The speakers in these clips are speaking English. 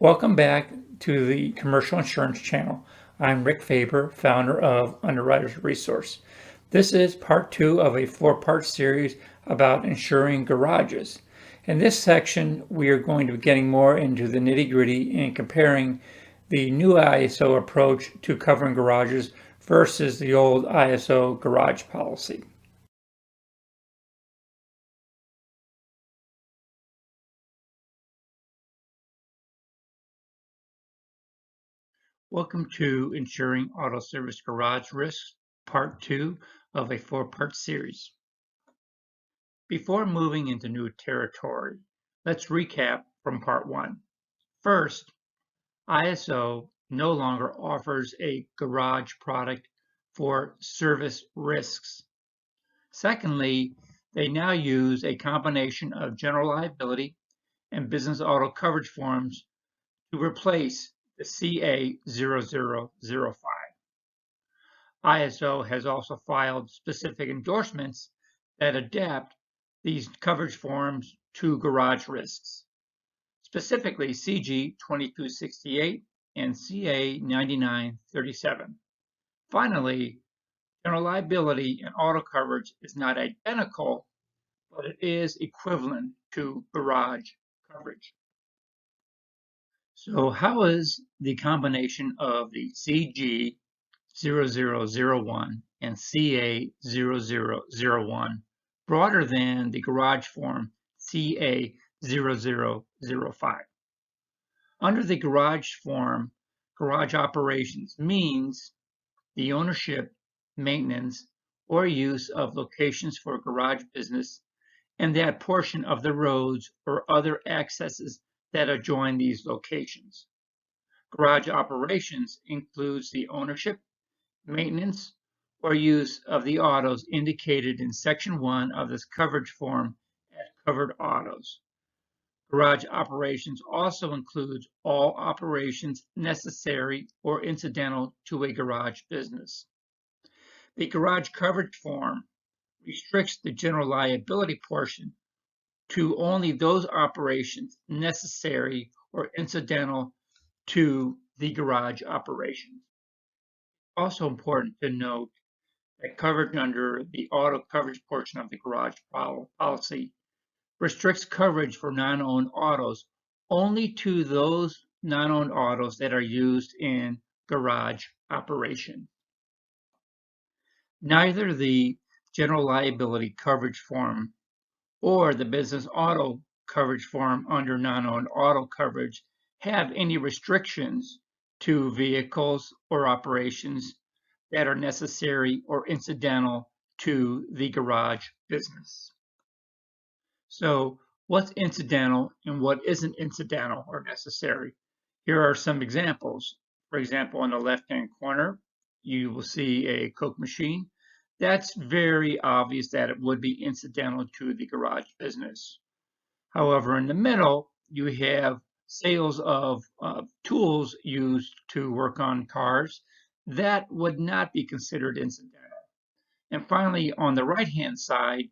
Welcome back to the Commercial Insurance Channel. I'm Rick Faber, founder of Underwriter's Resource. This is part two of a four-part series about insuring garages. In this section, we are going to be getting more into the nitty-gritty and comparing the new ISO approach to covering garages versus the old ISO garage policy. Welcome to Insuring Auto Service Garage Risks, Part 2 of a four-part series. Before moving into new territory, let's recap from Part 1. First, ISO no longer offers a garage product for service risks. Secondly, they now use a combination of general liability and business auto coverage forms to replace the CA0005. ISO has also filed specific endorsements that adapt these coverage forms to garage risks, specifically CG 2268 and CA 9937. Finally, general liability and auto coverage is not identical, but it is equivalent to garage coverage. So how is the combination of the CG 0001 and CA0001 broader than the garage form CA0005? Under the garage form, garage operations means the ownership, maintenance, or use of locations for garage business and that portion of the roads or other accesses that adjoin these locations. Garage operations includes the ownership, maintenance, or use of the autos indicated in Section 1 of this coverage form as covered autos. Garage operations also includes all operations necessary or incidental to a garage business. The garage coverage form restricts the general liability portion to only those operations necessary or incidental to the garage operations. Also important to note that coverage under the auto coverage portion of the garage policy restricts coverage for non-owned autos only to those non-owned autos that are used in garage operation. Neither the general liability coverage form or the business auto coverage form under non-owned auto coverage have any restrictions to vehicles or operations that are necessary or incidental to the garage business. So what's incidental and what isn't incidental or necessary? Here are some examples. For example, in the left-hand corner, you will see a Coke machine. That's very obvious that it would be incidental to the garage business. However, in the middle, you have sales of tools used to work on cars. That would not be considered incidental. And finally, on the right-hand side,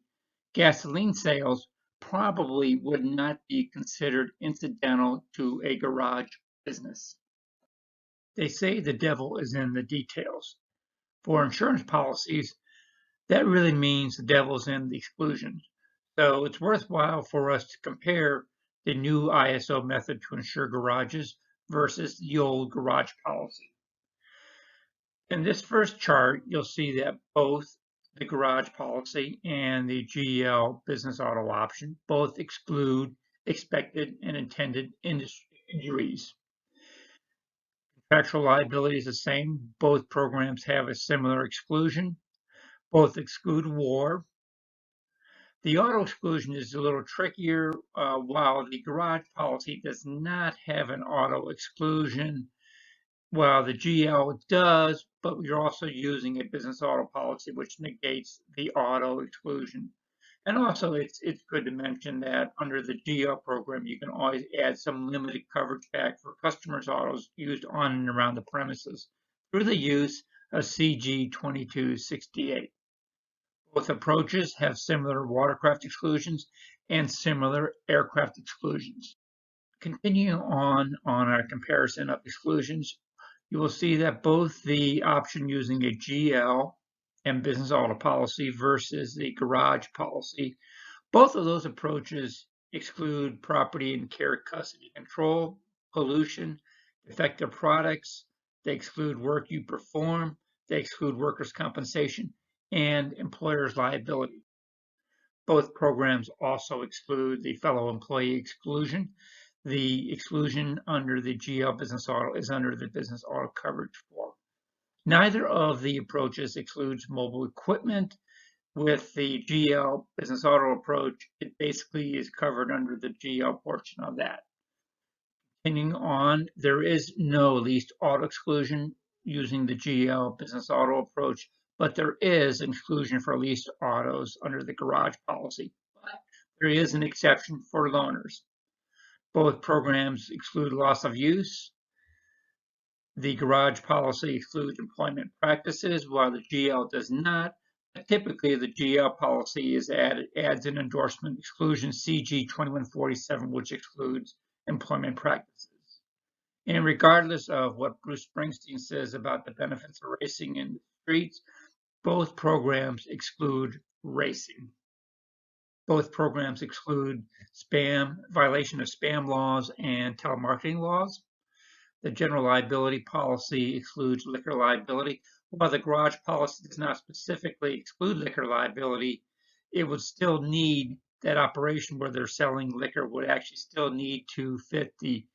gasoline sales probably would not be considered incidental to a garage business. They say the devil is in the details. For insurance policies, that really means the devil's in the exclusions. So it's worthwhile for us to compare the new ISO method to insure garages versus the old garage policy. In this first chart, you'll see that both the garage policy and the GL business auto option both exclude expected and intended injuries. Contractual liability is the same. Both programs have a similar exclusion. Both exclude war. The auto exclusion is a little trickier, while the garage policy does not have an auto exclusion. While the GL does, but you're also using a business auto policy, which negates the auto exclusion. And also, it's good to mention that under the GL program, you can always add some limited coverage back for customers' autos used on and around the premises through the use of CG 2268. Both approaches have similar watercraft exclusions and similar aircraft exclusions. Continuing on our comparison of exclusions, you will see that both the option using a GL and business auto policy versus the garage policy, both of those approaches exclude property and care custody control, pollution, defective products, they exclude work you perform, they exclude workers' compensation, and employer's liability. Both programs also exclude the fellow employee exclusion. The exclusion under the GL business auto is under the business auto coverage form. Neither of the approaches excludes mobile equipment. With the GL business auto approach, it basically is covered under the GL portion of that. Continuing on, there is no leased auto exclusion using the GL business auto approach, but there is an exclusion for leased autos under the garage policy. But there is an exception for loaners. Both programs exclude loss of use. The garage policy excludes employment practices, while the GL does not. Typically, the GL policy adds an endorsement exclusion CG 2147, which excludes employment practices. And regardless of what Bruce Springsteen says about the benefits of racing in the streets, both programs exclude racing. Both programs exclude violation of spam laws and telemarketing laws. The general liability policy excludes liquor liability. While the garage policy does not specifically exclude liquor liability, it would still need that operation where they're selling liquor would actually still need to fit the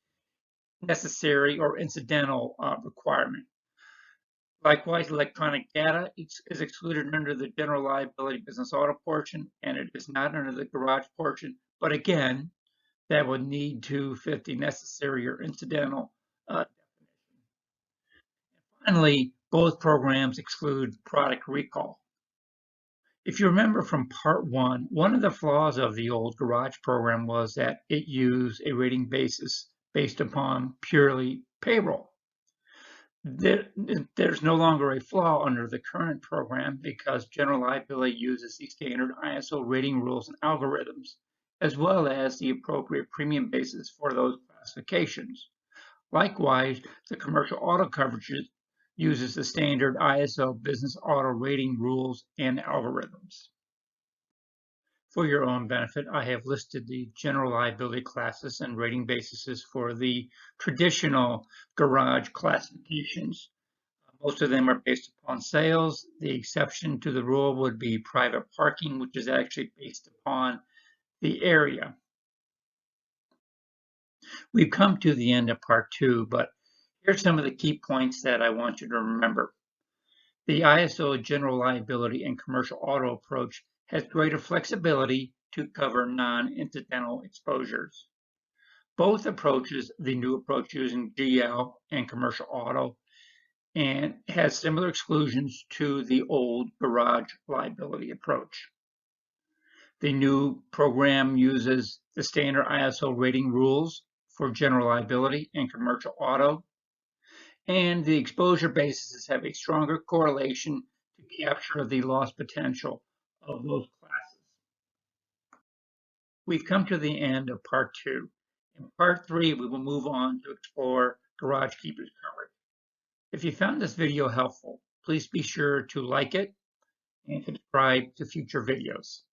necessary or incidental requirement. Likewise, electronic data is excluded under the general liability business auto portion, and it is not under the garage portion. But again, that would need to fit the necessary or incidental definition. Finally, both programs exclude product recall. If you remember from part one of the flaws of the old garage program was that it used a rating basis based upon purely payroll. There's no longer a flaw under the current program because general liability uses the standard ISO rating rules and algorithms, as well as the appropriate premium basis for those classifications. Likewise, the commercial auto coverage uses the standard ISO business auto rating rules and algorithms. For your own benefit, I have listed the general liability classes and rating bases for the traditional garage classifications. Most of them are based upon sales. The exception to the rule would be private parking, which is actually based upon the area. We've come to the end of part two, but here's some of the key points that I want you to remember. The ISO general liability and commercial auto approach has greater flexibility to cover non-incidental exposures. Both approaches, the new approach using GL and commercial auto, and has similar exclusions to the old garage liability approach. The new program uses the standard ISO rating rules for general liability and commercial auto, and the exposure bases have a stronger correlation to capture the loss potential of those classes. We've come to the end of part two. In part three, we will move on to explore garage keepers coverage. If you found this video helpful, please be sure to like it and subscribe to future videos.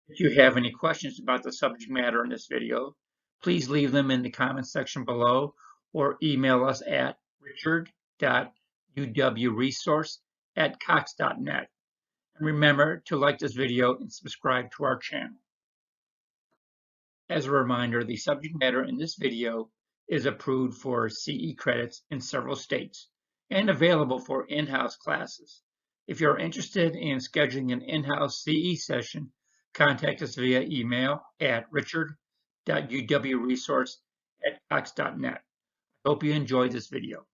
If you have any questions about the subject matter in this video, please leave them in the comments section below or email us at richard.uwresource@cox.net. And remember to like this video and subscribe to our channel. As a reminder, the subject matter in this video is approved for CE credits in several states and available for in-house classes. If you're interested in scheduling an in-house CE session, contact us via email at richard.uwresource@cox.net. I hope you enjoyed this video.